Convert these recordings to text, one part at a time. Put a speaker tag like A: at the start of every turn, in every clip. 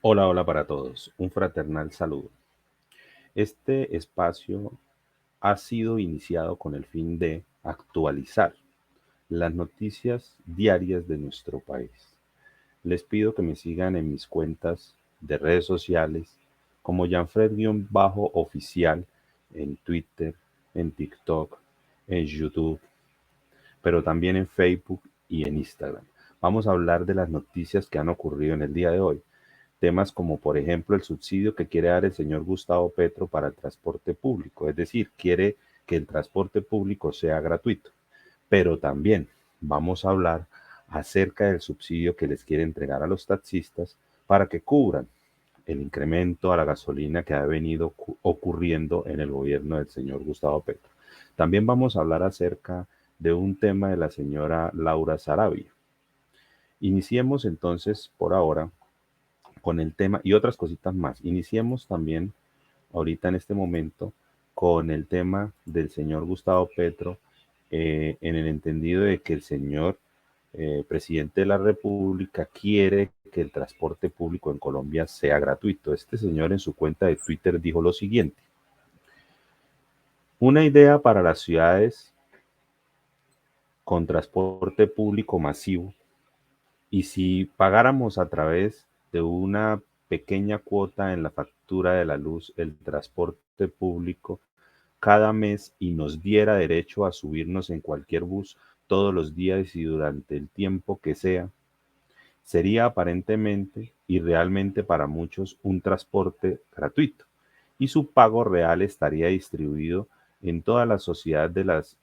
A: Hola, hola para todos. Un fraternal saludo. Este espacio ha sido iniciado con el fin de actualizar las noticias diarias de nuestro país. Les pido que me sigan en mis cuentas de redes sociales como Janfred-oficial en Twitter, en TikTok, en YouTube, pero también en Facebook y en Instagram. Vamos a hablar de las noticias que han ocurrido en el día de hoy. Temas como, por ejemplo, el subsidio que quiere dar el señor Gustavo Petro para el transporte público, es decir, quiere que el transporte público sea gratuito. Pero también vamos a hablar acerca del subsidio que les quiere entregar a los taxistas para que cubran el incremento a la gasolina que ha venido ocurriendo en el gobierno del señor Gustavo Petro. También vamos a hablar acerca de un tema de la señora Laura Sarabia. Iniciemos entonces por ahora con el tema y otras cositas más. Iniciemos también ahorita en este momento con el tema del señor Gustavo Petro, en el entendido de que el señor presidente de la República quiere que el transporte público en Colombia sea gratuito. Este señor en su cuenta de Twitter dijo lo siguiente: una idea para las ciudades con transporte público masivo, y si pagáramos a través de una pequeña cuota en la factura de la luz el transporte público cada mes y nos diera derecho a subirnos en cualquier bus todos los días y durante el tiempo que sea, sería aparentemente y realmente para muchos un transporte gratuito, y su pago real estaría distribuido en toda la sociedad de las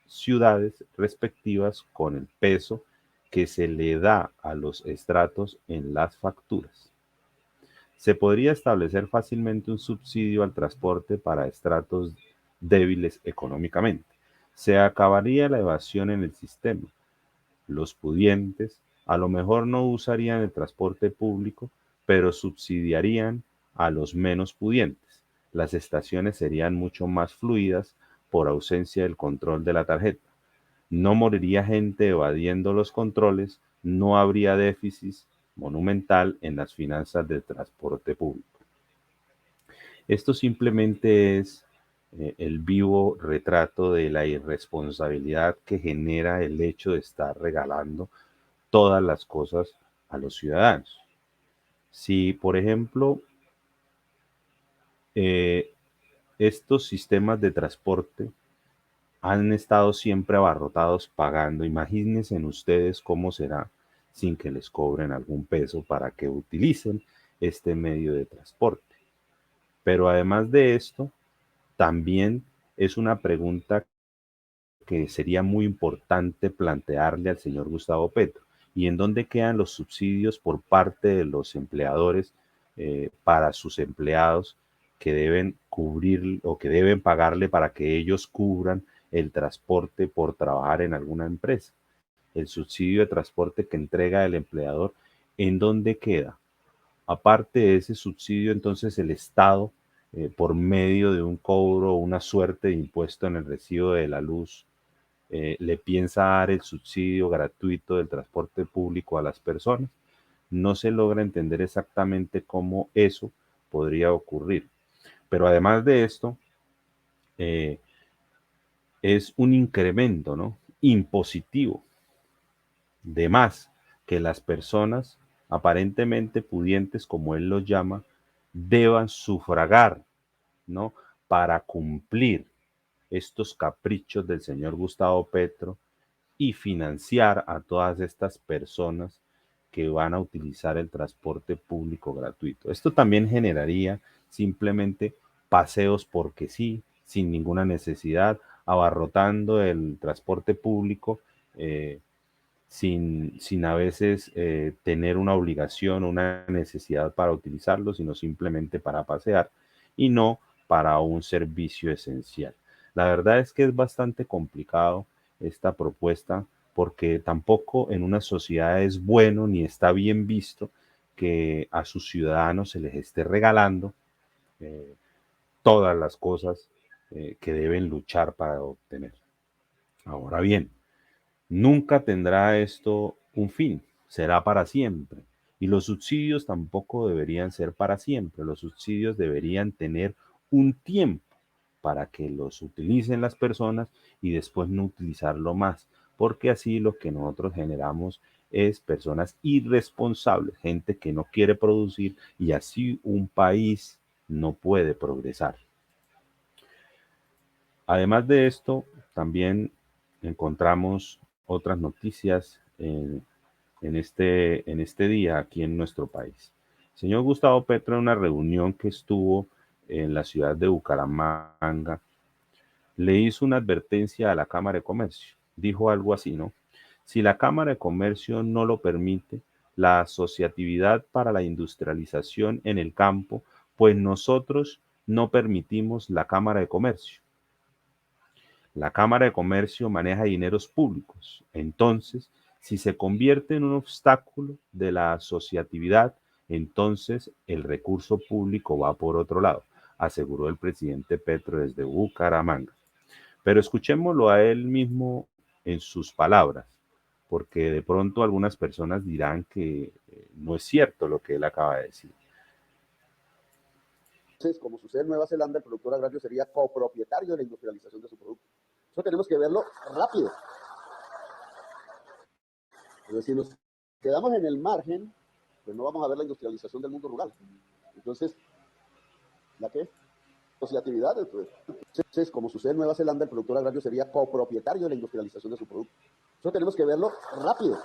A: ciudades respectivas con el peso que se le da a los estratos en las facturas. Se podría establecer fácilmente un subsidio al transporte para estratos débiles económicamente. Se acabaría la evasión en el sistema. Los pudientes a lo mejor no usarían el transporte público, pero subsidiarían a los menos pudientes. Las estaciones serían mucho más fluidas por ausencia del control de la tarjeta. No moriría gente evadiendo los controles, no habría déficit monumental en las finanzas del transporte público. Esto simplemente es el vivo retrato de la irresponsabilidad que genera el hecho de estar regalando todas las cosas a los ciudadanos. Si, por ejemplo, eh, estos sistemas de transporte han estado siempre abarrotados pagando, imagínense ustedes cómo será sin que les cobren algún peso para que utilicen este medio de transporte. Pero además de esto, también es una pregunta que sería muy importante plantearle al señor Gustavo Petro. ¿Y en dónde quedan los subsidios por parte de los empleadores para sus empleados que deben cubrir o que deben pagarle para que ellos cubran el transporte por trabajar en alguna empresa? El subsidio de transporte que entrega el empleador, ¿en dónde queda? Aparte de ese subsidio, entonces el Estado, por medio de un cobro o una suerte de impuesto en el recibo de la luz, le piensa dar el subsidio gratuito del transporte público a las personas. No se logra entender exactamente cómo eso podría ocurrir. Pero además de esto, eh, es un incremento, ¿no?, impositivo de más que las personas aparentemente pudientes, como él los llama, deban sufragar, ¿no?, para cumplir estos caprichos del señor Gustavo Petro y financiar a todas estas personas que van a utilizar el transporte público gratuito. Esto también generaría simplemente paseos porque sí, sin ninguna necesidad, abarrotando el transporte público, eh, sin a veces tener una obligación, una necesidad para utilizarlo, sino simplemente para pasear y no para un servicio esencial. La verdad es que es bastante complicado esta propuesta porque tampoco en una sociedad es bueno ni está bien visto que a sus ciudadanos se les esté regalando eh, todas las cosas que deben luchar para obtener. Ahora bien, nunca tendrá esto un fin, será para siempre. Y los subsidios tampoco deberían ser para siempre. Los subsidios deberían tener un tiempo para que los utilicen las personas y después no utilizarlo más, porque así lo que nosotros generamos es personas irresponsables, gente que no quiere producir y así un país no puede progresar. Además de esto, también encontramos otras noticias en este día aquí en nuestro país. El señor Gustavo Petro en una reunión que estuvo en la ciudad de Bucaramanga le hizo una advertencia a la Cámara de Comercio. Dijo algo así, ¿no? Si la Cámara de Comercio no lo permite, la asociatividad para la industrialización en el campo, pues nosotros no permitimos la Cámara de Comercio. La Cámara de Comercio maneja dineros públicos. Entonces, si se convierte en un obstáculo de la asociatividad, entonces el recurso público va por otro lado, aseguró el presidente Petro desde Bucaramanga. Pero escuchémoslo a él mismo en sus palabras, porque de pronto algunas personas dirán que no es cierto lo que él acaba de decir.
B: Entonces, como sucede en Nueva Zelanda, el productor agrario sería copropietario de la industrialización de su producto. Eso tenemos que verlo rápido. Pero si nos quedamos en el margen, pues no vamos a ver la industrialización del mundo rural. Entonces, ¿la qué? Asociatividad. Entonces, como sucede en Nueva Zelanda, el productor agrario sería copropietario de la industrialización de su producto. Eso tenemos que verlo rápido.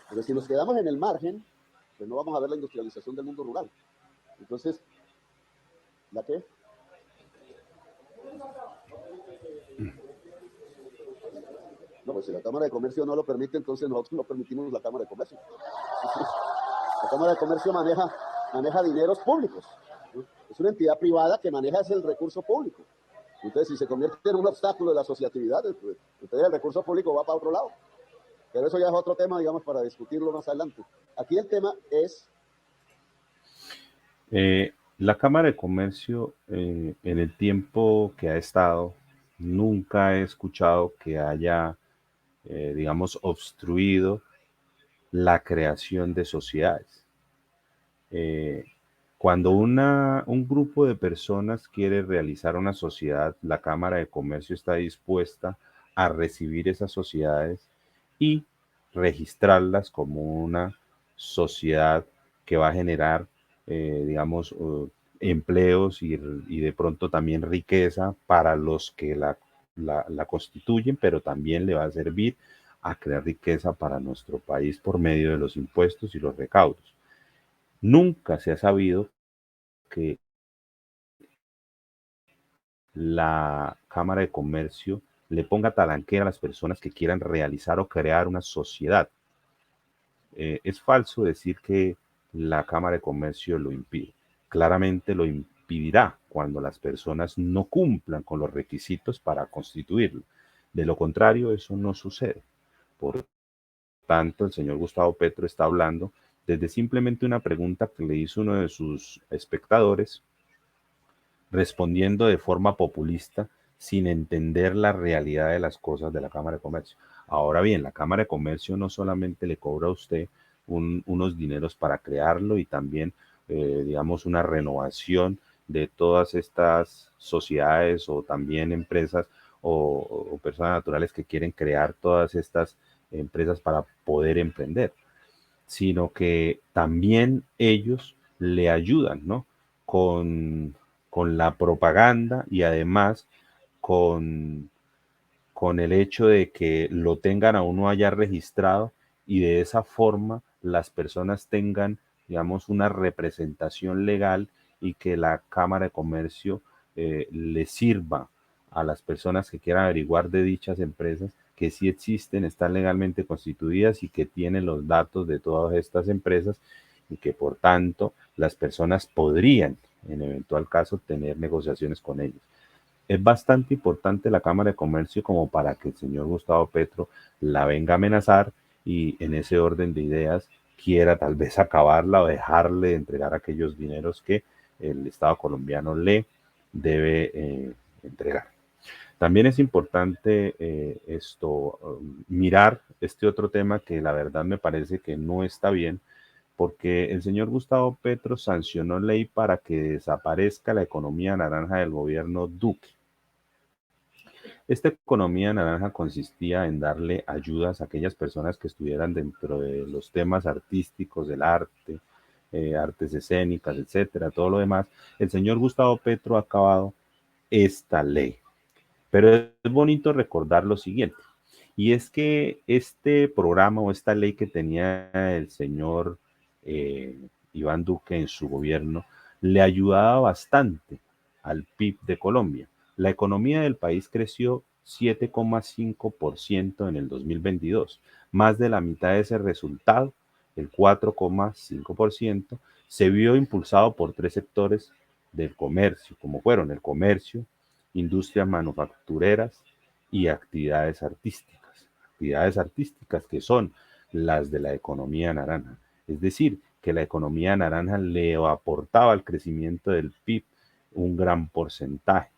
B: Pero si nos quedamos en el margen, pues no vamos a ver la industrialización del mundo rural. Entonces, ¿la qué? No, pues si la Cámara de Comercio no lo permite, entonces nosotros no permitimos la Cámara de Comercio. La Cámara de Comercio maneja dineros públicos, ¿no? Es una entidad privada que maneja el recurso público. Entonces, si se convierte en un obstáculo de la asociatividad, pues, entonces el recurso público va para otro lado. Pero eso ya es otro tema, digamos, para discutirlo más adelante. Aquí el tema es...
A: La Cámara de Comercio, en el tiempo que ha estado, nunca he escuchado que haya, digamos, obstruido la creación de sociedades. Eh, Cuando un grupo de personas quiere realizar una sociedad, la Cámara de Comercio está dispuesta a recibir esas sociedades y registrarlas como una sociedad que va a generar, digamos, empleos y de pronto también riqueza para los que la constituyen, pero también le va a servir a crear riqueza para nuestro país por medio de los impuestos y los recaudos. Nunca se ha sabido que la Cámara de Comercio le ponga talanquera a las personas que quieran realizar o crear una sociedad. Es falso decir que la Cámara de Comercio lo impide. Claramente lo impedirá cuando las personas no cumplan con los requisitos para constituirlo. De lo contrario, eso no sucede. Por tanto, el señor Gustavo Petro está hablando desde simplemente una pregunta que le hizo uno de sus espectadores, respondiendo de forma populista sin entender la realidad de las cosas de la Cámara de Comercio. Ahora bien, la Cámara de Comercio no solamente le cobra a usted unos dineros para crearlo y también, digamos, una renovación de todas estas sociedades o también empresas o personas naturales que quieren crear todas estas empresas para poder emprender, sino que también ellos le ayudan, ¿no? Con, con la propaganda y además con, con el hecho de que lo tengan a uno allá registrado y de esa forma las personas tengan, digamos, una representación legal y que la Cámara de Comercio le sirva a las personas que quieran averiguar de dichas empresas que sí existen, están legalmente constituidas y que tienen los datos de todas estas empresas y que por tanto las personas podrían, en eventual caso, tener negociaciones con ellos. Es bastante importante la Cámara de Comercio como para que el señor Gustavo Petro la venga a amenazar y en ese orden de ideas quiera tal vez acabarla o dejarle de entregar aquellos dineros que el Estado colombiano le debe entregar. También es importante mirar este otro tema que la verdad me parece que no está bien, porque el señor Gustavo Petro sancionó ley para que desaparezca la economía naranja del gobierno Duque. Esta economía naranja consistía en darle ayudas a aquellas personas que estuvieran dentro de los temas artísticos, del arte, artes escénicas, etcétera, todo lo demás. El señor Gustavo Petro ha acabado esta ley. Pero es bonito recordar lo siguiente, y es que este programa o esta ley que tenía el señor Iván Duque en su gobierno le ayudaba bastante al PIB de Colombia. La economía del país creció 7,5% en el 2022. Más de la mitad de ese resultado, el 4,5%, se vio impulsado por tres sectores del comercio, como fueron el comercio, industrias manufactureras y actividades artísticas. Actividades artísticas que son las de la economía naranja. Es decir, que la economía naranja le aportaba al crecimiento del PIB un gran porcentaje.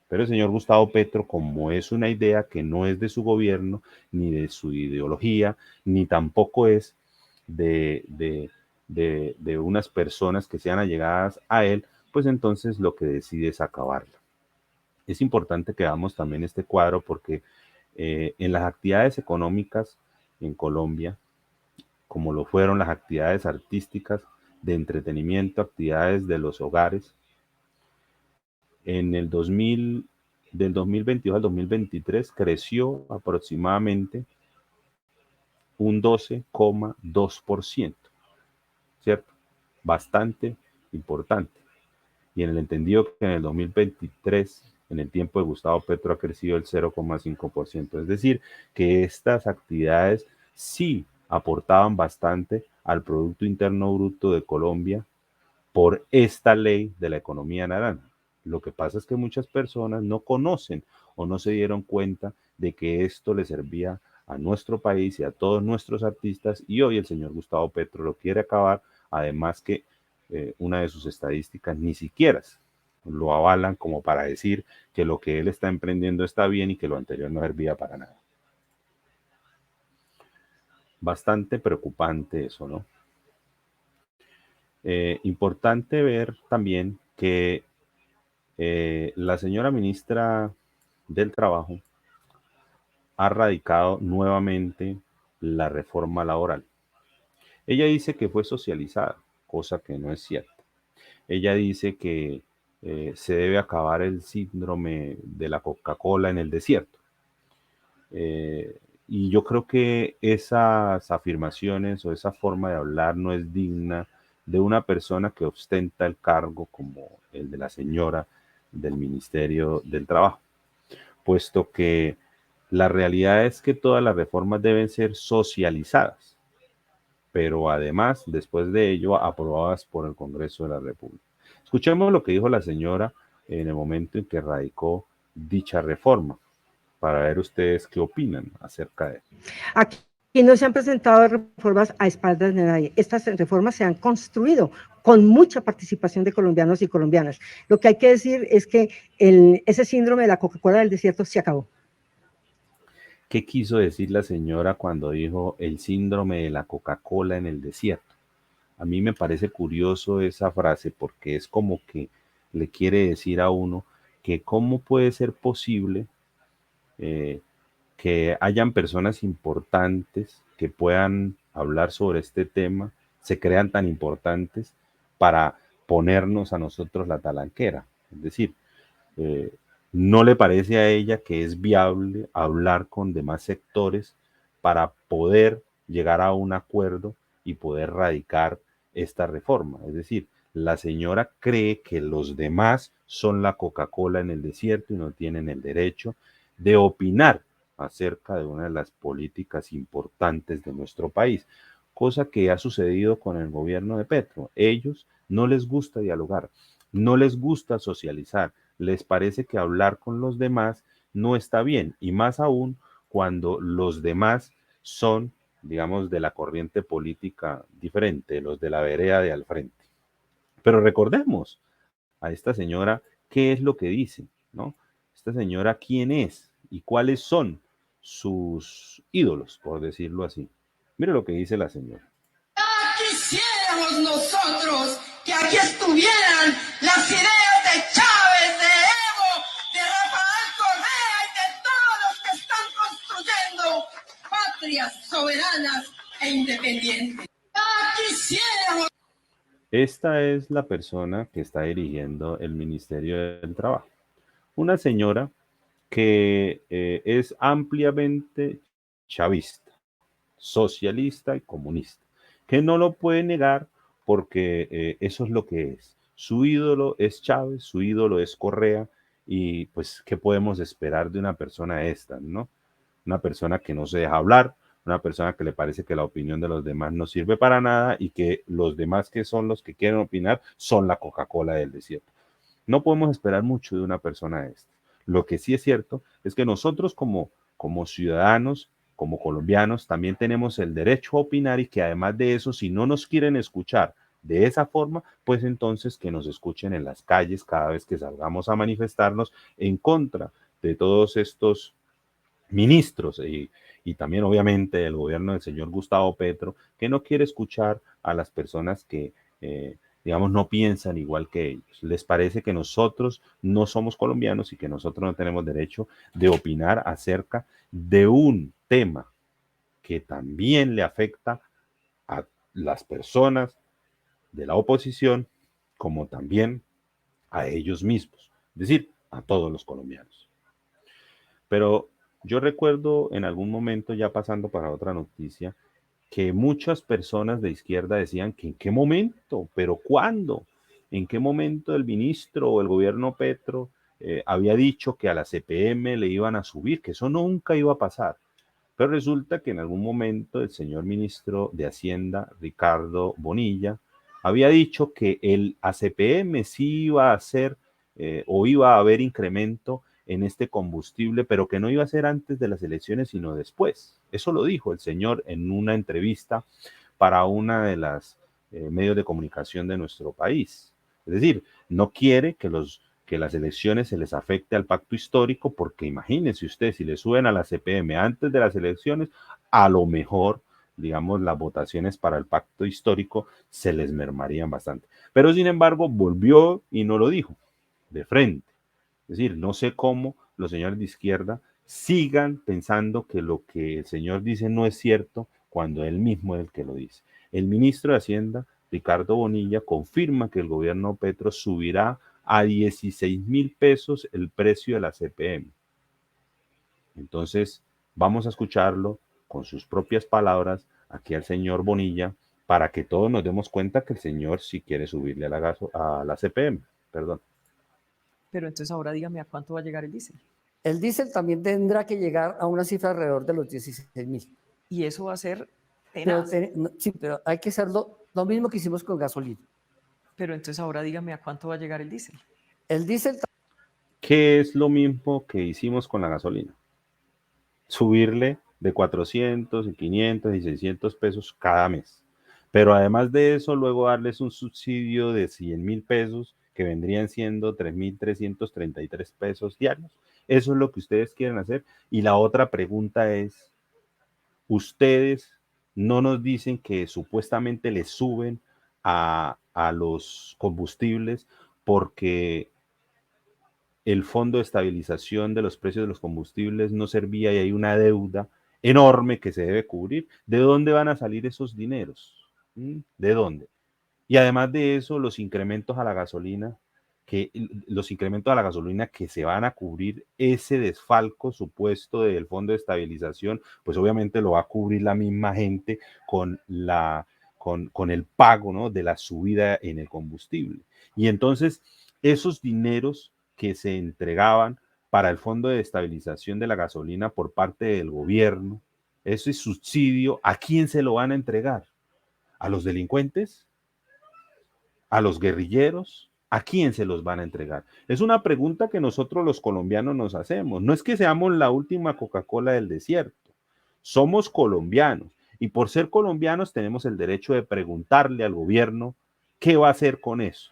A: Pero el señor Gustavo Petro, como es una idea que no es de su gobierno, ni de su ideología, ni tampoco es de unas personas que sean allegadas a él, pues entonces lo que decide es acabarla. Es importante que veamos también este cuadro porque en las actividades económicas en Colombia, como lo fueron las actividades artísticas, de entretenimiento, actividades de los hogares, en el 2000, del 2022 al 2023 creció aproximadamente un 12,2%, ¿cierto? Bastante importante. Y en el entendido que en el 2023, en el tiempo de Gustavo Petro, ha crecido el 0,5%. Es decir, que estas actividades sí aportaban bastante al Producto Interno Bruto de Colombia por esta ley de la economía naranja. Lo que pasa es que muchas personas no conocen o no se dieron cuenta de que esto le servía a nuestro país y a todos nuestros artistas, y hoy el señor Gustavo Petro lo quiere acabar, además que una de sus estadísticas ni siquiera lo avalan como para decir que lo que él está emprendiendo está bien y que lo anterior no servía para nada. Bastante preocupante eso, ¿no? Importante ver también que la señora ministra del Trabajo ha radicado nuevamente la reforma laboral. Ella dice que fue socializada, cosa que no es cierta. Ella dice que se debe acabar el síndrome de la Coca-Cola en el desierto. Y yo creo que esas afirmaciones o esa forma de hablar no es digna de una persona que ostenta el cargo como el de la señora del Ministerio del Trabajo, puesto que la realidad es que todas las reformas deben ser socializadas, pero además, después de ello, aprobadas por el Congreso de la República. Escuchemos lo que dijo la señora en el momento en que radicó dicha reforma, para ver ustedes qué opinan acerca de eso.
C: Aquí no se han presentado reformas a espaldas de nadie. Estas reformas se han construido con mucha participación de colombianos y colombianas. Lo que hay que decir es que ese síndrome de la Coca-Cola del desierto se acabó.
A: ¿Qué quiso decir la señora cuando dijo el síndrome de la Coca-Cola en el desierto? A mí me parece curioso esa frase porque es como que le quiere decir a uno que cómo puede ser posible eh, que hayan personas importantes que puedan hablar sobre este tema, se crean tan importantes para ponernos a nosotros la talanquera. Es decir, eh, ¿no le parece a ella que es viable hablar con demás sectores para poder llegar a un acuerdo y poder radicar esta reforma? Es decir, la señora cree que los demás son la Coca-Cola en el desierto y no tienen el derecho de opinar acerca de una de las políticas importantes de nuestro país, cosa que ha sucedido con el gobierno de Petro. Ellos no les gusta dialogar, no les gusta socializar, les parece que hablar con los demás no está bien, y más aún cuando los demás son, digamos, de la corriente política diferente, los de la vereda de al frente. Pero recordemos a esta señora qué es lo que dice, ¿no? esta señora quién es y cuáles son sus ídolos, por decirlo así. Mire lo que dice la señora.
D: Quisiéramos nosotros que aquí estuvieran las ideas de Chávez, de Evo, de Rafael Correa y de todos los que están construyendo patrias soberanas e independientes. Quisiéramos.
A: Esta es la persona que está dirigiendo el Ministerio del Trabajo. Una señora que es ampliamente chavista, socialista y comunista, que no lo puede negar porque eso es lo que es. Su ídolo es Chávez, su ídolo es Correa, y pues, ¿qué podemos esperar de una persona esta, no? Una persona que no se deja hablar, una persona que le parece que la opinión de los demás no sirve para nada y que los demás que son los que quieren opinar son la Coca-Cola del desierto. No podemos esperar mucho de una persona esta. Lo que sí es cierto es que nosotros como ciudadanos, como colombianos, también tenemos el derecho a opinar y que además de eso, si no nos quieren escuchar de esa forma, pues entonces que nos escuchen en las calles cada vez que salgamos a manifestarnos en contra de todos estos ministros y también obviamente el gobierno del señor Gustavo Petro, que no quiere escuchar a las personas que, digamos, no piensan igual que ellos. Les parece que nosotros no somos colombianos y que nosotros no tenemos derecho de opinar acerca de un tema que también le afecta a las personas de la oposición, como también a ellos mismos, es decir, a todos los colombianos. Pero yo recuerdo en algún momento, ya pasando para otra noticia, que muchas personas de izquierda decían que en qué momento, pero cuándo, en qué momento el ministro o el gobierno Petro había dicho que a la CPM le iban a subir, que eso nunca iba a pasar. Pero resulta que en algún momento el señor ministro de Hacienda, Ricardo Bonilla, había dicho que el ACPM sí iba a hacer o iba a haber incremento en este combustible, pero que no iba a ser antes de las elecciones, sino después. Eso lo dijo el señor en una entrevista para una de las medios de comunicación de nuestro país. Es decir, no quiere que las elecciones se les afecte al pacto histórico, porque imagínense usted, si le suben a la CPM antes de las elecciones, a lo mejor, digamos, las votaciones para el pacto histórico se les mermarían bastante. Pero sin embargo, volvió y no lo dijo de frente. Es decir, no sé cómo los señores de izquierda sigan pensando que lo que el señor dice no es cierto cuando él mismo es el que lo dice. El ministro de Hacienda, Ricardo Bonilla, confirma que el gobierno Petro subirá a 16,000 pesos el precio de la CPM. Entonces, vamos a escucharlo con sus propias palabras aquí al señor Bonilla para que todos nos demos cuenta que el señor sí quiere subirle a la CPM. Perdón.
E: Pero entonces ahora dígame a cuánto va a llegar el diésel.
F: El diésel también tendrá que llegar a una cifra alrededor de los 16,000.
E: Y eso va a ser
F: tenaz.
E: tenaz.
F: Sí, pero hay que hacerlo lo mismo que hicimos con gasolina.
E: Pero entonces ahora dígame a cuánto va a llegar el diésel.
F: El diésel.
A: ¿Qué es lo mismo que hicimos con la gasolina? Subirle de 400 y 500 y 600 pesos cada mes. Pero además de eso, luego darles un subsidio de 100,000 pesos que vendrían siendo 3,333 pesos diarios. Eso es lo que ustedes quieren hacer. Y la otra pregunta es, ustedes no nos dicen que supuestamente les suben a los combustibles porque el fondo de estabilización de los precios de los combustibles no servía y hay una deuda enorme que se debe cubrir. ¿De dónde van a salir esos dineros? ¿De dónde? Y además de eso, los incrementos a la gasolina, que se van a cubrir ese desfalco supuesto del fondo de estabilización, pues obviamente lo va a cubrir la misma gente con el pago, ¿no?, de la subida en el combustible. Y entonces, esos dineros que se entregaban para el fondo de estabilización de la gasolina por parte del gobierno, ese subsidio, ¿a quién se lo van a entregar? ¿A los delincuentes? ¿A los guerrilleros? ¿A quién se los van a entregar? Es una pregunta que nosotros los colombianos nos hacemos. No es que seamos la última Coca-Cola del desierto. Somos colombianos y por ser colombianos tenemos el derecho de preguntarle al gobierno qué va a hacer con eso.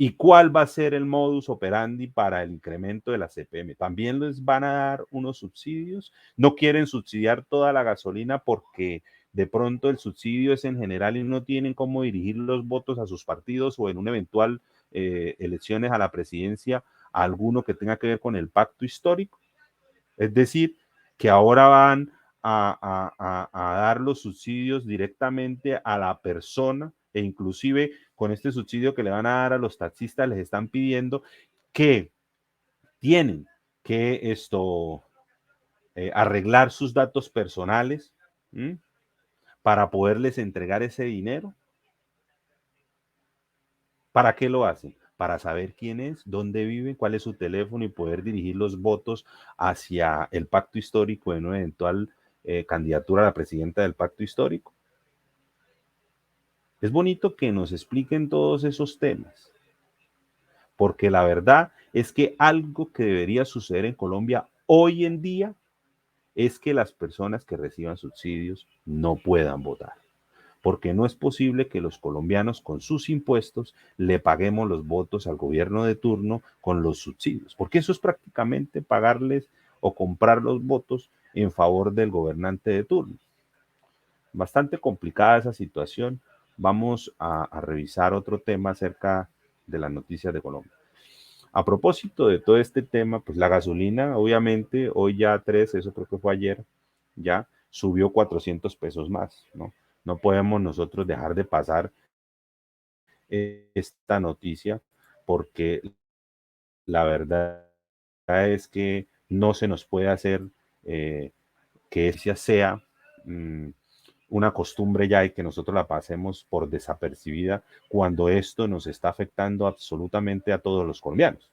A: ¿Y cuál va a ser el modus operandi para el incremento de la CPM? ¿También les van a dar unos subsidios? ¿No quieren subsidiar toda la gasolina porque de pronto el subsidio es en general y no tienen cómo dirigir los votos a sus partidos o en un eventual elecciones a la presidencia a alguno que tenga que ver con el pacto histórico? Es decir, que ahora van a dar los subsidios directamente a la persona, e inclusive con este subsidio que le van a dar a los taxistas les están pidiendo que tienen que arreglar sus datos personales, ¿m?, para poderles entregar ese dinero. ¿Para qué lo hacen? Para saber quién es, dónde vive, cuál es su teléfono y poder dirigir los votos hacia el pacto histórico en una eventual candidatura a la presidenta del pacto histórico. Es bonito que nos expliquen todos esos temas, porque la verdad es que algo que debería suceder en Colombia hoy en día es que las personas que reciban subsidios no puedan votar, porque no es posible que los colombianos con sus impuestos le paguemos los votos al gobierno de turno con los subsidios, porque eso es prácticamente pagarles o comprar los votos en favor del gobernante de turno. Bastante complicada esa situación. Vamos a revisar otro tema acerca de las noticias de Colombia. A propósito de todo este tema, pues la gasolina, obviamente, hoy ya 3, eso creo que fue ayer, ya subió 400 pesos más, ¿no? No podemos nosotros dejar de pasar esta noticia porque la verdad es que no se nos puede hacer que esa sea una costumbre ya y que nosotros la pasemos por desapercibida cuando esto nos está afectando absolutamente a todos los colombianos.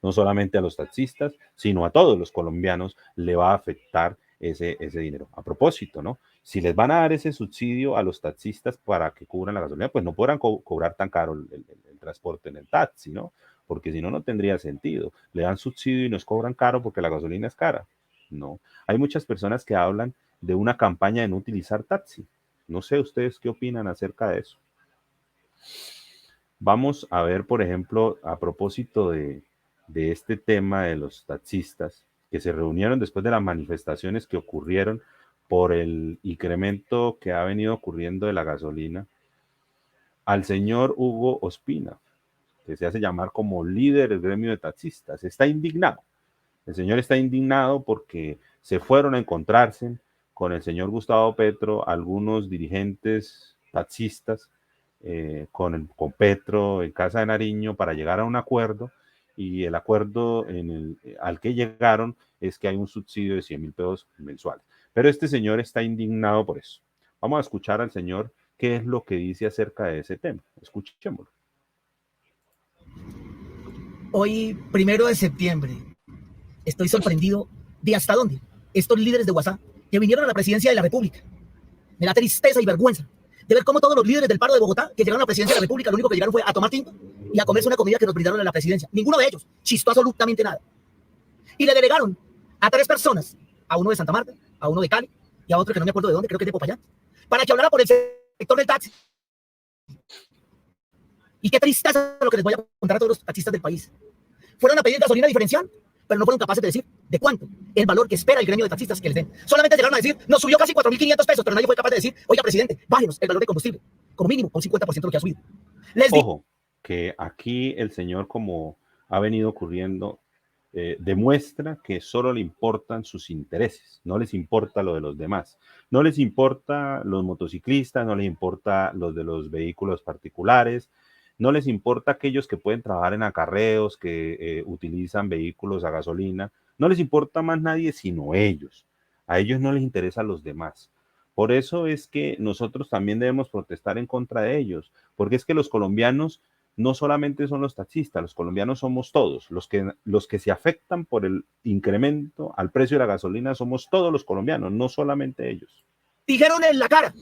A: No solamente a los taxistas, sino a todos los colombianos le va a afectar ese dinero. A propósito, ¿no? Si les van a dar ese subsidio a los taxistas para que cubran la gasolina, pues no podrán cobrar tan caro el transporte en el taxi, ¿no? Porque si no, no tendría sentido. Le dan subsidio y nos cobran caro porque la gasolina es cara. No. Hay muchas personas que hablan de una campaña de no utilizar taxi. No sé ustedes qué opinan acerca de eso. Vamos a ver, por ejemplo, a propósito de este tema de los taxistas que se reunieron después de las manifestaciones que ocurrieron por el incremento que ha venido ocurriendo de la gasolina, al señor Hugo Ospina, que se hace llamar como líder del gremio de taxistas, está indignado. El señor está indignado porque se fueron a encontrarse con el señor Gustavo Petro, algunos dirigentes taxistas, con Petro en Casa de Nariño para llegar a un acuerdo, y el acuerdo al que llegaron es que hay un subsidio de 100.000 pesos mensuales. Pero este señor está indignado por eso. Vamos a escuchar al señor qué es lo que dice acerca de ese tema. Escuchémoslo.
G: Hoy, 1 de septiembre, estoy sorprendido de hasta dónde estos líderes de WhatsApp que vinieron a la presidencia de la República. Me da tristeza y vergüenza de ver cómo todos los líderes del paro de Bogotá que llegaron a la presidencia de la República, lo único que llegaron fue a tomar tinto y a comerse una comida que nos brindaron en la presidencia. Ninguno de ellos chistó absolutamente nada. Y le delegaron a 3 personas, a uno de Santa Marta, a uno de Cali y a otro que no me acuerdo de dónde, creo que es de Popayán, para que hablara por el sector del taxi. Y qué tristeza lo que les voy a contar a todos los taxistas del país. Fueron a pedir gasolina diferencial, pero no fueron capaces de decir de cuánto el valor que espera el gremio de taxistas que les den. Solamente llegaron a decir, nos subió casi 4.500 pesos, pero nadie fue capaz de decir, oiga, presidente, bájenos el valor de combustible, como mínimo, un 50% de lo que ha subido.
A: Ojo, que aquí el señor, como ha venido ocurriendo, demuestra que solo le importan sus intereses, no les importa lo de los demás, no les importa los motociclistas, no les importa los de los vehículos particulares, no les importa aquellos que pueden trabajar en acarreos, que utilizan vehículos a gasolina, no les importa más nadie sino ellos. A ellos no les interesan los demás. Por eso es que nosotros también debemos protestar en contra de ellos, porque es que los colombianos no solamente son los taxistas, los colombianos somos todos. Los que se afectan por el incremento al precio de la gasolina somos todos los colombianos, no solamente ellos.
G: Dijeron en la cara,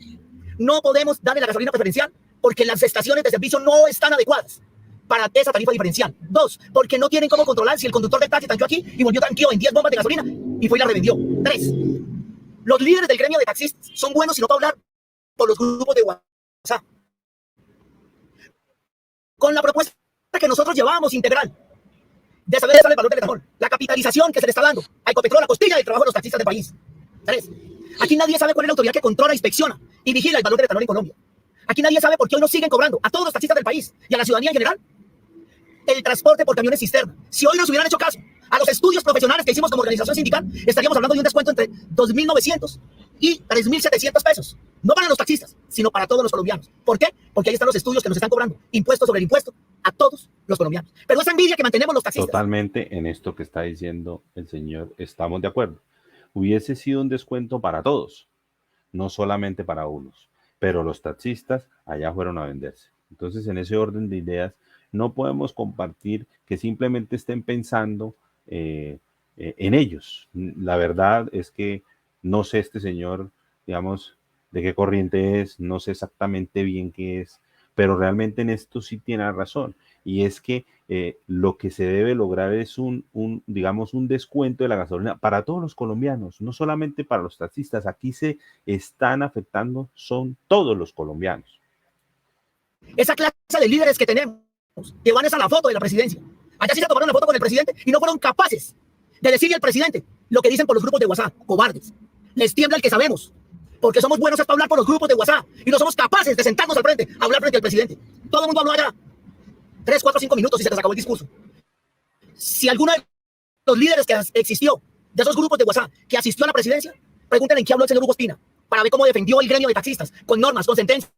G: no podemos darle la gasolina preferencial porque las estaciones de servicio no están adecuadas para esa tarifa diferencial. 2, porque no tienen cómo controlar si el conductor del taxi tanqueó aquí y volvió tanqueó en 10 bombas de gasolina y fue y la revendió. 3, los líderes del gremio de taxistas son buenos sino para hablar por los grupos de WhatsApp. Con la propuesta que nosotros llevábamos integral de saber el valor del etanol, la capitalización que se le está dando a Ecopetrol, la costilla del trabajo de los taxistas del país. 3. Aquí nadie sabe cuál es la autoridad que controla, inspecciona y vigila el valor del etanol en Colombia. Aquí nadie sabe por qué hoy nos siguen cobrando a todos los taxistas del país y a la ciudadanía en general el transporte por camiones cisterna. Si hoy nos hubieran hecho caso a los estudios profesionales que hicimos como organización sindical, estaríamos hablando de un descuento entre 2.900 y 3.700 pesos. No para los taxistas, sino para todos los colombianos. ¿Por qué? Porque ahí están los estudios que nos están cobrando impuesto sobre el impuesto a todos los colombianos. Pero esa envidia que mantenemos los taxistas.
A: Totalmente en esto que está diciendo el señor, estamos de acuerdo. Hubiese sido un descuento para todos, no solamente para unos, pero los taxistas allá fueron a venderse. Entonces, en ese orden de ideas, no podemos compartir que simplemente estén pensando en ellos. La verdad es que no sé este señor, digamos, de qué corriente es, no sé exactamente bien qué es, pero realmente en esto sí tiene razón. Y es que lo que se debe lograr es digamos, un descuento de la gasolina para todos los colombianos, no solamente para los taxistas. Aquí se están afectando, son todos los colombianos.
G: Esa clase de líderes que tenemos, que van a la foto de la presidencia. Allá sí se tomaron la foto con el presidente y no fueron capaces de decirle al presidente lo que dicen por los grupos de WhatsApp, cobardes. Les tiembla el que sabemos, porque somos buenos para hablar por los grupos de WhatsApp y no somos capaces de sentarnos al frente, a hablar frente al presidente. Todo el mundo habló allá 3, 4, 5 minutos y se les acabó el discurso. Si alguno de los líderes que existió, de esos grupos de WhatsApp, que asistió a la presidencia, pregunten en qué habló el señor Hugo Espina, para ver cómo defendió el gremio de taxistas, con normas, con sentencias,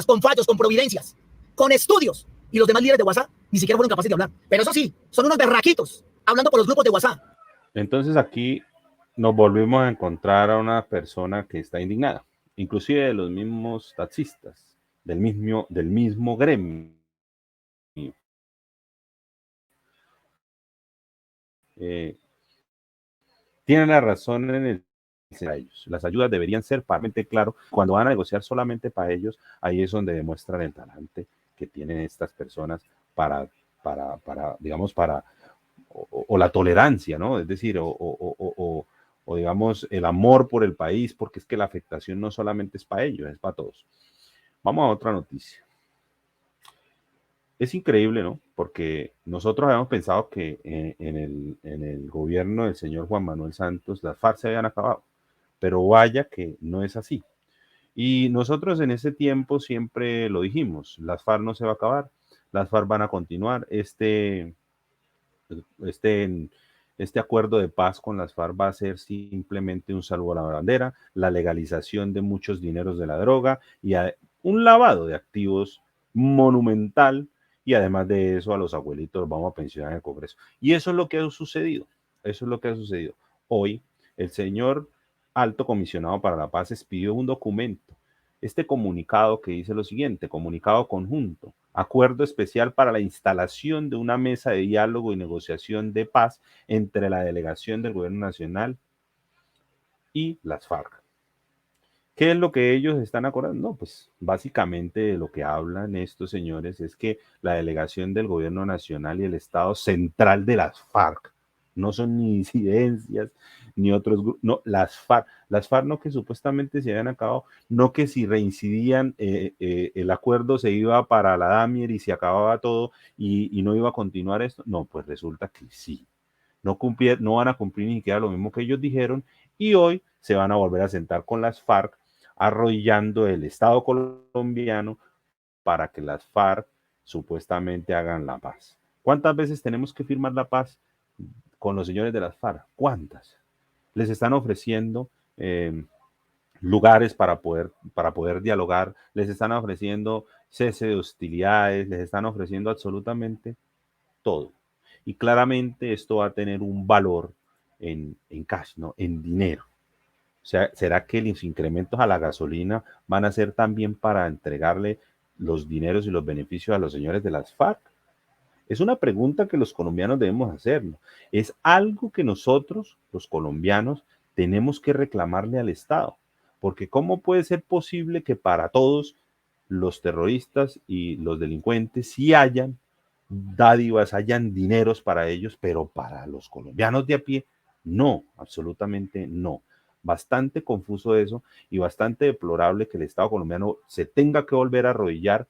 G: con fallos, con providencias, con estudios. Y los demás líderes de WhatsApp ni siquiera fueron capaces de hablar. Pero eso sí, son unos berraquitos hablando por los grupos de WhatsApp.
A: Entonces aquí nos volvimos a encontrar a una persona que está indignada, inclusive de los mismos taxistas, del mismo gremio. Tienen la razón en el ellos. Las ayudas deberían ser paramente claro. Cuando van a negociar solamente para ellos, ahí es donde demuestran el talante que tienen estas personas digamos, o la tolerancia, ¿no? Es decir, o digamos, el amor por el país, porque es que la afectación no solamente es para ellos, es para todos. Vamos a otra noticia. Es increíble, ¿no? Porque nosotros habíamos pensado que en el gobierno del señor Juan Manuel Santos las FARC se habían acabado, pero vaya que no es así. Y nosotros en ese tiempo siempre lo dijimos, las FARC no se va a acabar, las FARC van a continuar, este acuerdo de paz con las FARC va a ser simplemente un saludo a la bandera, la legalización de muchos dineros de la droga y un lavado de activos monumental, y además de eso a los abuelitos los vamos a pensionar en el Congreso. Y eso es lo que ha sucedido, eso es lo que ha sucedido. Hoy el señor alto comisionado para la paz expidió un documento, este comunicado que dice lo siguiente: comunicado conjunto, acuerdo especial para la instalación de una mesa de diálogo y negociación de paz entre la delegación del Gobierno Nacional y las FARC. ¿Qué es lo que ellos están acordando? No, pues básicamente lo que hablan estos señores es que la delegación del Gobierno Nacional y el Estado Central de las FARC no son ni disidencias ni otros grupos, no, las FARC no, que supuestamente se habían acabado, no que si reincidían el acuerdo se iba para la Damier y se acababa todo y no iba a continuar esto. No, pues resulta que sí, no van a cumplir ni siquiera lo mismo que ellos dijeron, y hoy se van a volver a sentar con las FARC, arrodillando el Estado colombiano para que las FARC supuestamente hagan la paz. ¿Cuántas veces tenemos que firmar la paz con los señores de las FARC? ¿Cuántas? Les están ofreciendo lugares para poder dialogar, les están ofreciendo cese de hostilidades, les están ofreciendo absolutamente todo. Y claramente esto va a tener un valor en cash, ¿no? En dinero. O sea, ¿será que los incrementos a la gasolina van a ser también para entregarle los dineros y los beneficios a los señores de las FARC? Es una pregunta que los colombianos debemos hacernos. Es algo que nosotros, los colombianos, tenemos que reclamarle al Estado. Porque ¿cómo puede ser posible que para todos los terroristas y los delincuentes sí hayan dádivas, hayan dineros para ellos, pero para los colombianos de a pie, no, absolutamente no? Bastante confuso eso y bastante deplorable que el Estado colombiano se tenga que volver a arrodillar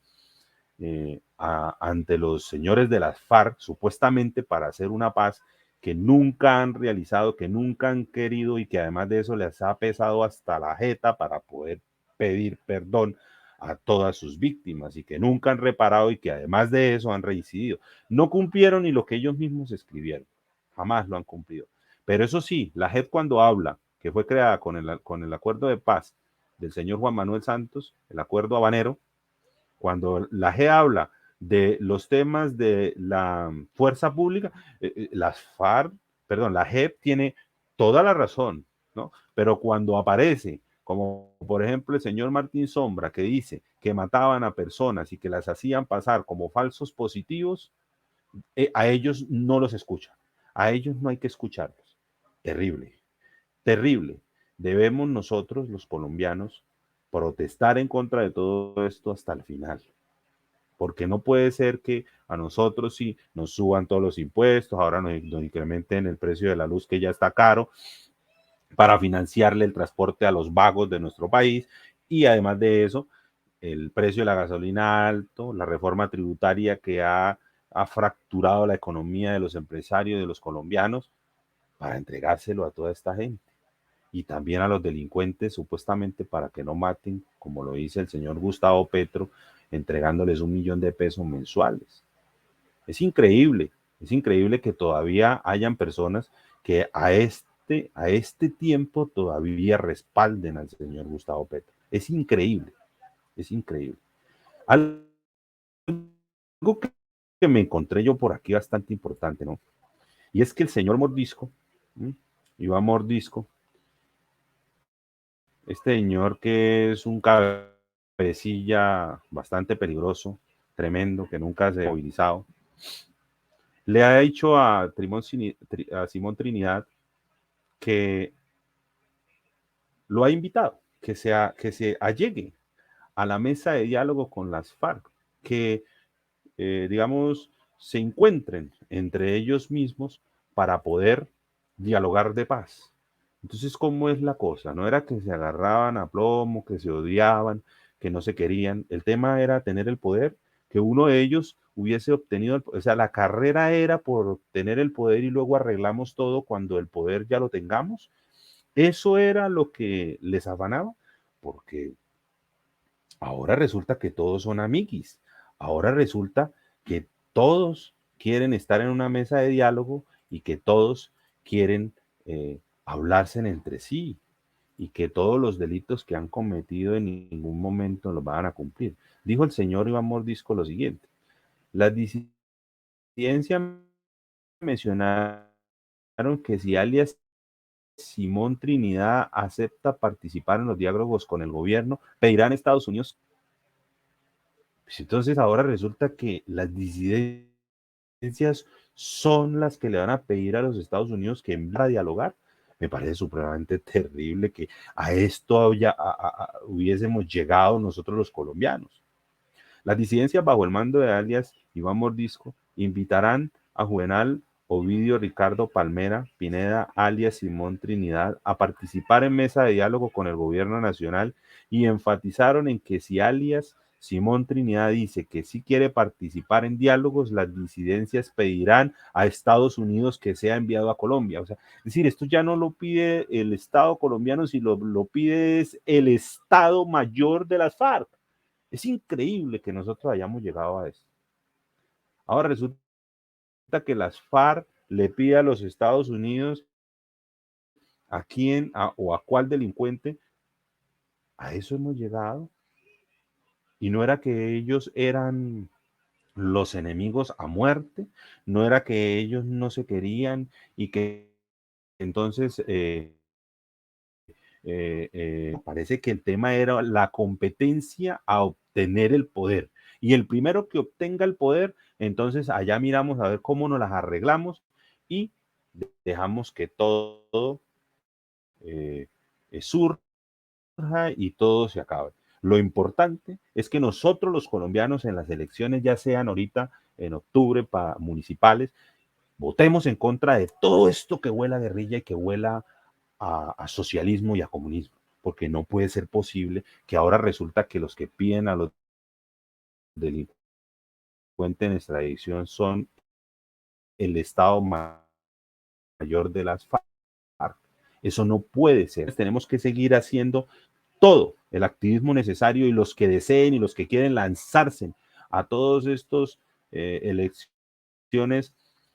A: ante los señores de las FARC, supuestamente para hacer una paz que nunca han realizado, que nunca han querido y que además de eso les ha pesado hasta la jeta para poder pedir perdón a todas sus víctimas y que nunca han reparado y que además de eso han reincidido. No cumplieron ni lo que ellos mismos escribieron, jamás lo han cumplido. Pero eso sí, la JEP cuando habla, que fue creada con el acuerdo de paz del señor Juan Manuel Santos, el acuerdo habanero, cuando la JEP habla de los temas de la fuerza pública, las FARC, perdón, la JEP tiene toda la razón, ¿no? Pero cuando aparece, como por ejemplo el señor Martín Sombra, que dice que mataban a personas y que las hacían pasar como falsos positivos, a ellos no los escuchan, a ellos no hay que escucharlos. Terrible, terrible. Debemos nosotros, los colombianos, protestar en contra de todo esto hasta el final. Porque no puede ser que a nosotros sí nos suban todos los impuestos, ahora nos incrementen el precio de la luz que ya está caro, para financiarle el transporte a los vagos de nuestro país y además de eso, el precio de la gasolina alto, la reforma tributaria que ha fracturado la economía de los empresarios, de los colombianos, para entregárselo a toda esta gente y también a los delincuentes supuestamente para que no maten, como lo dice el señor Gustavo Petro, entregándoles 1 millón de pesos mensuales. Es increíble que todavía hayan personas que a este tiempo todavía respalden al señor Gustavo Petro. Es increíble, es increíble. Algo que me encontré yo por aquí bastante importante, ¿no? Y es que el señor Mordisco, Iván Mordisco, este señor que es un cabecilla bastante peligroso, tremendo, que nunca se ha movilizado, le ha dicho a Simón Trinidad que lo ha invitado, que se allegue a la mesa de diálogo con las FARC, que, digamos, se encuentren entre ellos mismos para poder dialogar de paz. Entonces, ¿cómo es la cosa? No era que se agarraban a plomo, que se odiaban, que no se querían. El tema era tener el poder, que uno de ellos hubiese obtenido, o sea, la carrera era por obtener el poder y luego arreglamos todo cuando el poder ya lo tengamos. Eso era lo que les afanaba, porque ahora resulta que todos son amiguis. Ahora resulta que todos quieren estar en una mesa de diálogo y que todos quieren hablarse entre sí y que todos los delitos que han cometido en ningún momento los van a cumplir. Dijo el señor Iván Mordisco lo siguiente: las disidencias mencionaron que si alias Simón Trinidad acepta participar en los diálogos con el gobierno, pedirán a Estados Unidos. Pues entonces ahora resulta que las disidencias son las que le van a pedir a los Estados Unidos que envíen a dialogar. Me parece supremamente terrible que a esto hubiésemos llegado nosotros los colombianos. Las disidencias bajo el mando de alias Iván Mordisco invitarán a Juvenal Ovidio Ricardo Palmera Pineda, alias Simón Trinidad, a participar en mesa de diálogo con el gobierno nacional y enfatizaron en que si alias Simón Trinidad dice que sí quiere participar en diálogos, las disidencias pedirán a Estados Unidos que sea enviado a Colombia. O sea, es decir, esto ya no lo pide el Estado colombiano, sino lo pide el Estado Mayor de las FARC. Es increíble que nosotros hayamos llegado a eso. Ahora resulta que las FARC le pide a los Estados Unidos a quién o a cuál delincuente. A eso hemos llegado. Y no era que ellos eran los enemigos a muerte, no era que ellos no se querían y que entonces parece que el tema era la competencia a obtener el poder. Y el primero que obtenga el poder, entonces allá miramos a ver cómo nos las arreglamos y dejamos que todo surja y todo se acabe. Lo importante es que nosotros los colombianos en las elecciones, ya sean ahorita en octubre para municipales, votemos en contra de todo esto que huela a guerrilla y que huela a socialismo y a comunismo, porque no puede ser posible que ahora resulta que los que piden a los delincuentes consecuente en extradición son el Estado Mayor de las FARC. Eso no puede ser. Tenemos que seguir haciendo todo el activismo necesario, y los que deseen y los que quieren lanzarse a todos estos elecciones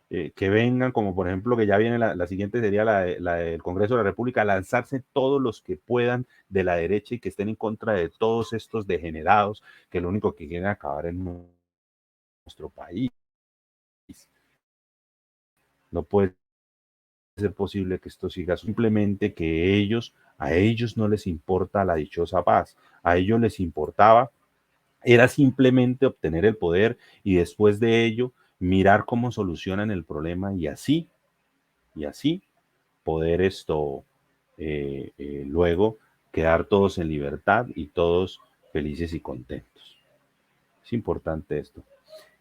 A: que vengan, como por ejemplo que ya viene la siguiente, sería la del Congreso de la República, lanzarse todos los que puedan de la derecha y que estén en contra de todos estos degenerados que lo único que quieren acabar en nuestro país. No puede ser posible que esto siga, simplemente que a ellos no les importa la dichosa paz, a ellos les importaba era simplemente obtener el poder y después de ello mirar cómo solucionan el problema y así poder luego quedar todos en libertad y todos felices y contentos. Es importante esto.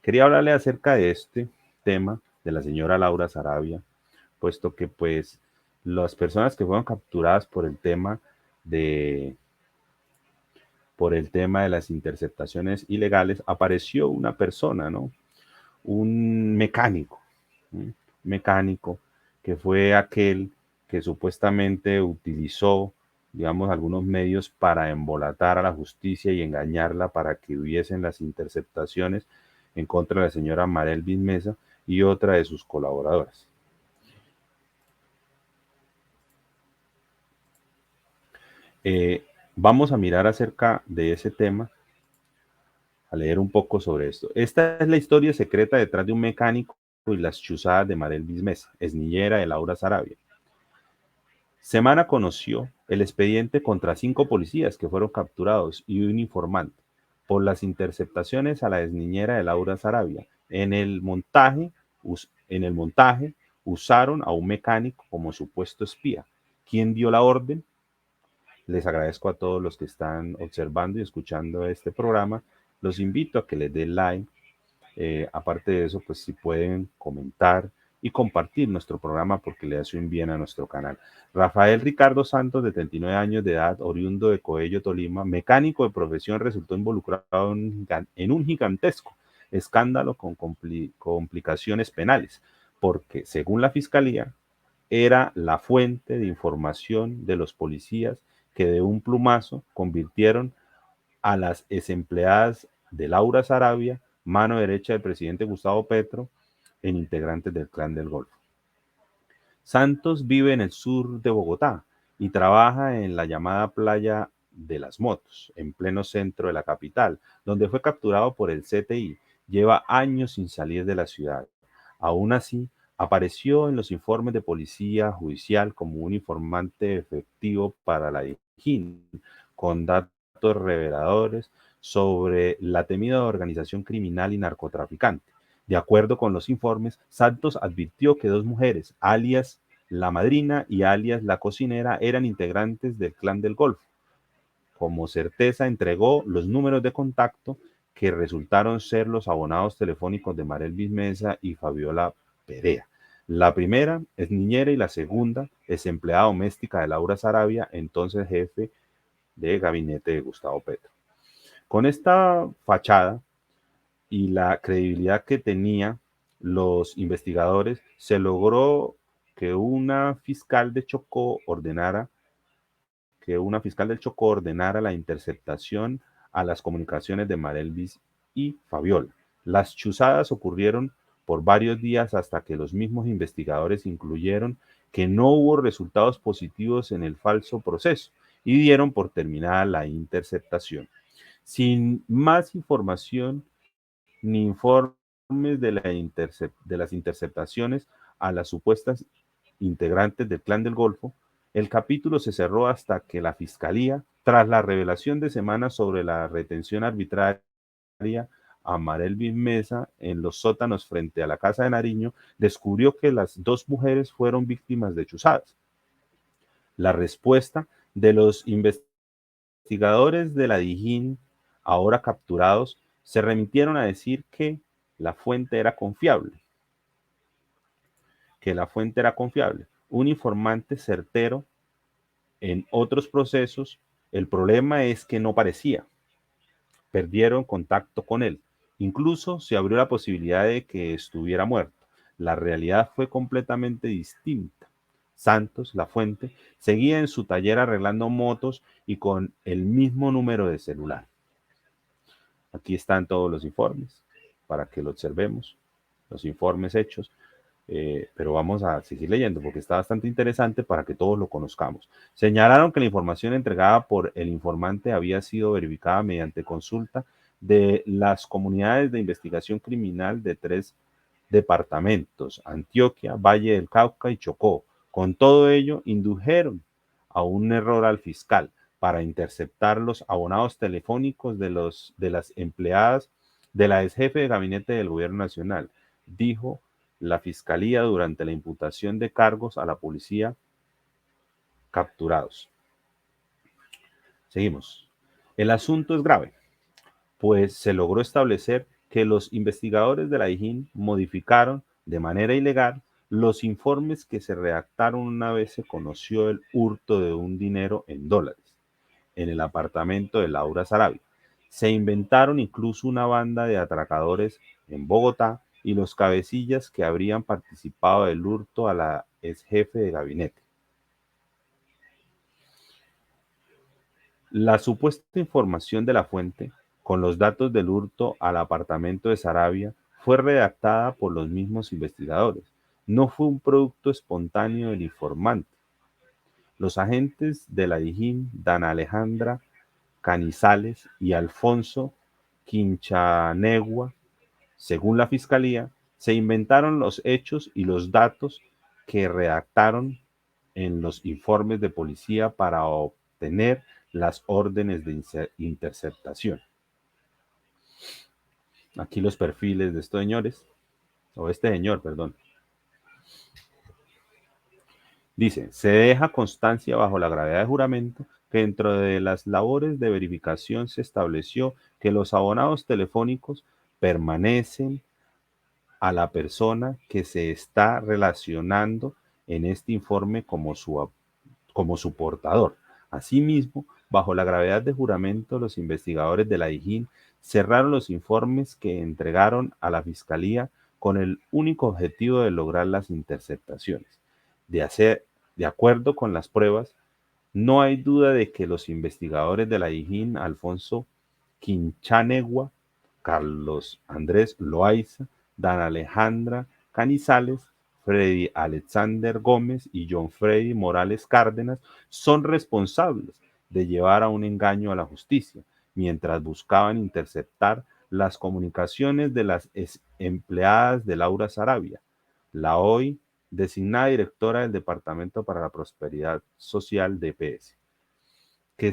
A: Quería hablarle acerca de este tema de la señora Laura Sarabia, puesto que pues las personas que fueron capturadas por el tema de las interceptaciones ilegales, apareció una persona, ¿no? Un mecánico, mecánico que fue aquel que supuestamente utilizó, digamos, algunos medios para embolatar a la justicia y engañarla para que hubiesen las interceptaciones en contra de la señora Marelvis Mesa y otra de sus colaboradoras. Vamos a mirar acerca de ese tema, a leer un poco sobre esto. Esta es la historia secreta detrás de un mecánico y las chuzadas de Marelvis Mesa, exniñera de Laura Sarabia. Semana conoció el expediente contra 5 policías que fueron capturados y un informante por las interceptaciones a la exniñera de Laura Sarabia. En el montaje usaron a un mecánico como supuesto espía. ¿Quién dio la orden? Les agradezco a todos los que están observando y escuchando este programa. Los invito a que les den like. Aparte de eso, pues si pueden comentar y compartir nuestro programa porque le hace un bien a nuestro canal. Rafael Ricardo Santos, de 39 años de edad, oriundo de Coello, Tolima, mecánico de profesión, resultó involucrado en un gigantesco escándalo con complicaciones penales, porque según la fiscalía, era la fuente de información de los policías que de un plumazo convirtieron a las exempleadas de Laura Sarabia, mano derecha del presidente Gustavo Petro, en integrantes del Clan del Golfo. Santos vive en el sur de Bogotá y trabaja en la llamada Playa de las Motos, en pleno centro de la capital, donde fue capturado por el CTI. Lleva años sin salir de la ciudad. Aún así, apareció en los informes de policía judicial como un informante efectivo para la DIJÍN, con datos reveladores sobre la temida organización criminal y narcotraficante. De acuerdo con los informes, Santos advirtió que 2 mujeres, alias la madrina y alias la cocinera, eran integrantes del Clan del Golfo. Como certeza, entregó los números de contacto que resultaron ser los abonados telefónicos de Marelvis Mesa y Fabiola Perea. La primera es niñera y la segunda es empleada doméstica de Laura Sarabia, entonces jefe de gabinete de Gustavo Petro. Con esta fachada y la credibilidad que tenía los investigadores, se logró que una fiscal del Chocó ordenara la interceptación a las comunicaciones de Marelvis y Fabiola. Las chuzadas ocurrieron por varios días hasta que los mismos investigadores concluyeron que no hubo resultados positivos en el falso proceso y dieron por terminada la interceptación. Sin más información ni informes de las interceptaciones a las supuestas integrantes del Clan del Golfo, el capítulo se cerró hasta que la Fiscalía, tras la revelación de semanas sobre la retención arbitraria a Marelvis Mesa en los sótanos frente a la Casa de Nariño, descubrió que las 2 mujeres fueron víctimas de chuzadas. La respuesta de los investigadores de la DIJÍN, ahora capturados, se remitieron a decir que la fuente era confiable. Un informante certero en otros procesos. El problema es que no parecía. Perdieron contacto con él. Incluso se abrió la posibilidad de que estuviera muerto. La realidad fue completamente distinta. Santos, La Fuente, seguía en su taller arreglando motos y con el mismo número de celular. Aquí están todos los informes para que lo observemos, los informes hechos, pero vamos a seguir leyendo porque está bastante interesante para que todos lo conozcamos. Señalaron que la información entregada por el informante había sido verificada mediante consulta de las comunidades de investigación criminal de 3 departamentos: Antioquia, Valle del Cauca y Chocó. Con todo ello, indujeron a un error al fiscal para interceptar los abonados telefónicos de las empleadas de la ex jefe de gabinete del gobierno nacional, dijo la fiscalía durante la imputación de cargos a la policía capturados. Seguimos. El asunto es grave, pues se logró establecer que los investigadores de la Dijín modificaron de manera ilegal los informes que se redactaron una vez se conoció el hurto de un dinero en dólares en el apartamento de Laura Sarabia. Se inventaron incluso una banda de atracadores en Bogotá y los cabecillas que habrían participado del hurto a la ex jefe de gabinete. La supuesta información de La Fuente con los datos del hurto al apartamento de Sarabia fue redactada por los mismos investigadores. No fue un producto espontáneo del informante. Los agentes de la Dijín, Dana Alejandra Canizales y Alfonso Quinchanegua, según la fiscalía, se inventaron los hechos y los datos que redactaron en los informes de policía para obtener las órdenes de interceptación. Aquí los perfiles de estos señores, o este señor, perdón. Dice, se deja constancia bajo la gravedad de juramento que dentro de las labores de verificación se estableció que los abonados telefónicos permanecen a la persona que se está relacionando en este informe como su portador. Asimismo, bajo la gravedad de juramento, los investigadores de la Dijín cerraron los informes que entregaron a la Fiscalía con el único objetivo de lograr las interceptaciones. De acuerdo con las pruebas, no hay duda de que los investigadores de la Dijín, Alfonso Quinchanegua, Carlos Andrés Loaiza, Dana Alejandra Canizales, Freddy Alexander Gómez y John Freddy Morales Cárdenas son responsables de llevar a un engaño a la justicia, mientras buscaban interceptar las comunicaciones de las empleadas de Laura Sarabia, la hoy designada directora del Departamento para la Prosperidad Social de EPS, que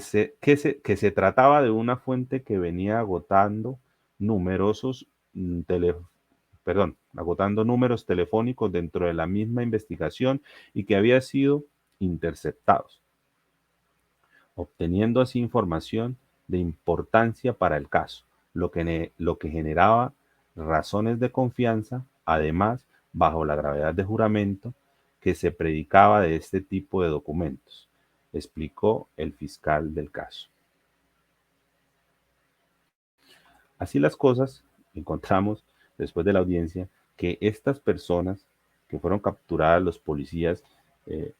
A: se trataba de una fuente que venía agotando números telefónicos dentro de la misma investigación y que había sido interceptados, obteniendo así información de importancia para el caso, lo que generaba razones de confianza, además, bajo la gravedad de juramento que se predicaba de este tipo de documentos, explicó el fiscal del caso. Así las cosas, encontramos después de la audiencia que estas personas que fueron capturadas, los policías,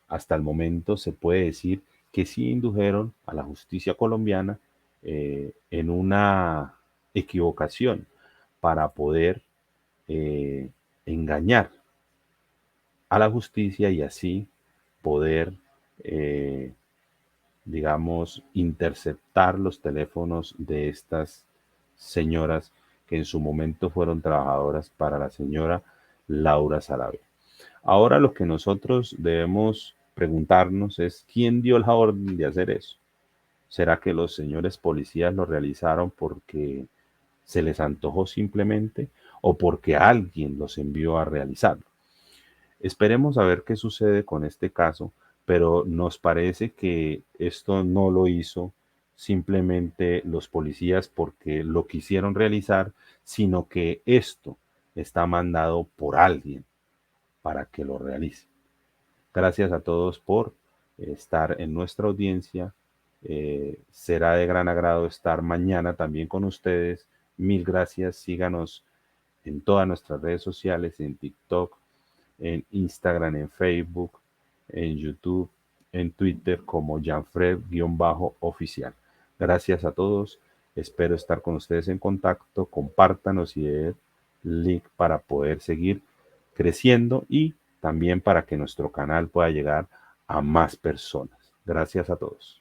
A: hasta el momento se puede decir que sí indujeron a la justicia colombiana en una equivocación para poder engañar a la justicia y así poder, digamos, interceptar los teléfonos de estas señoras que en su momento fueron trabajadoras para la señora Laura Sarabia. Ahora lo que nosotros debemos preguntarnos es ¿quién dio la orden de hacer eso? ¿Será que los señores policías lo realizaron porque se les antojó simplemente o porque alguien los envió a realizarlo? Esperemos a ver qué sucede con este caso, pero nos parece que esto no lo hizo simplemente los policías porque lo quisieron realizar, sino que esto está mandado por alguien para que lo realice. Gracias a todos por estar en nuestra audiencia. Será de gran agrado estar mañana también con ustedes Mil gracias. Síganos en todas nuestras redes sociales, en TikTok, en Instagram, en Facebook, en YouTube, en Twitter como Janfred_oficial. Gracias a todos. Espero estar con ustedes en contacto. Compártanos y den link para poder seguir creciendo y también para que nuestro canal pueda llegar a más personas. Gracias a todos.